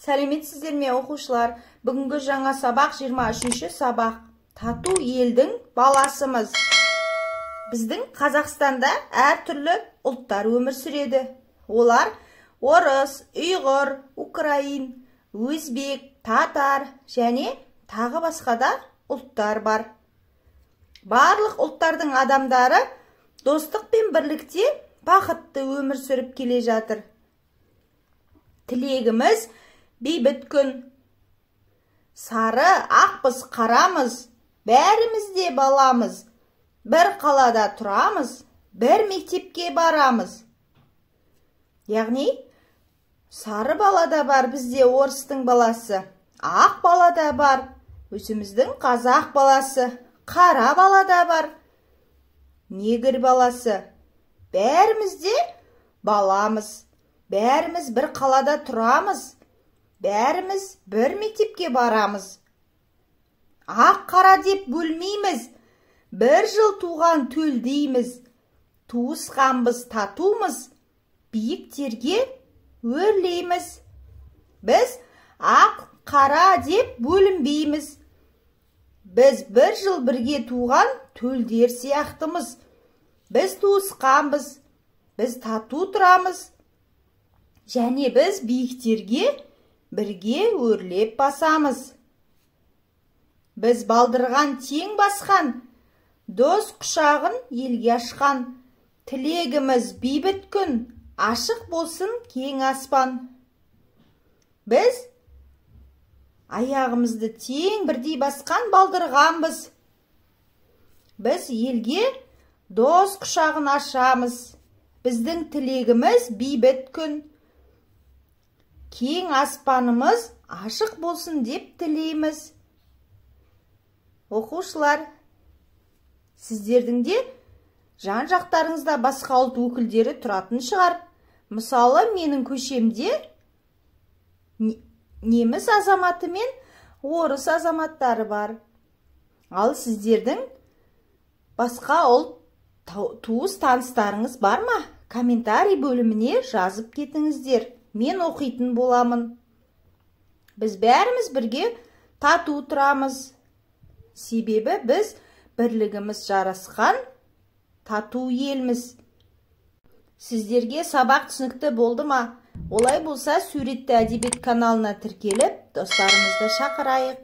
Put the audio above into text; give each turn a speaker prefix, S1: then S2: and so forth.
S1: Сәлеметсіздер ме оқушылар? Бүгінгі жаңа сабақ 23-ші сабақ. Тату елдің баласымыз. Біздің Қазақстанда әртүрлі ұлттар өмір сүреді. Олар орыс, ұйғыр, украин, өзбек, татар және тағы басқада ұлттар бар. Барлық ұлттардың адамдары достық пен бірлікте бақытты өмір сүріп келе жатыр. Тілегіміз бейбіт күн. Сары, ақпыз, қарамыз, бәріміз де баламыз. Бір қалада тұрамыз, бір мектепке барамыз. Яғни, сары балада бар бізде орыстың баласы, ақ балада бар өзіміздің қазақ баласы, қара балада бар негр баласы. Бәріміз де баламыз. Бәріміз бір қалада тұрамыз. Бәріміз бір мектепке барамыз. Ақ қара деп бөлмейміз. Бір жыл туған төлдейміз. Туысқанбыз, татумыз. Биіктерге өрлейміз. Біз ақ қара деп бөлінбейміз. Біз бір жыл бірге туған төлдер сияқтымыз. Біз туысқанбыз. Біз тату тұрамыз. Және біз биіктерге бірге өрлеп басамыз. Біз балдырған тең басқан, дос құшағын елге ашқан. Тілегіміз бейбіт күн, ашық болсын кең аспан. Біз аяғымызды тең бірдей басқан балдырғанбыз. Біз елге дос құшағын ашамыз. Біздің тілегіміз бейбіт күн. Кең аспанымыз ашық болсын деп тілейміз. Оқушылар, сіздердің де жан-жақтарыңызда басқа ұлт өкілдері тұратын шығар. Мысалы, менің көшемде неміс азаматы мен орыс азаматтары бар. Ал сіздердің басқа ұлт туыс таныстарыңыз бар ма? Комментарий бөліміне жазып кетіңіздер. Мен оқитын боламын. Біз бәріміз бірге тату тұрамыз. Себебі біз бірлігіміз жарасқан тату елміз. Сіздерге сабақ түсінікті болды ма? Олай болса, суретті әдебиет каналына тіркеліп, достарымызды шақырайық.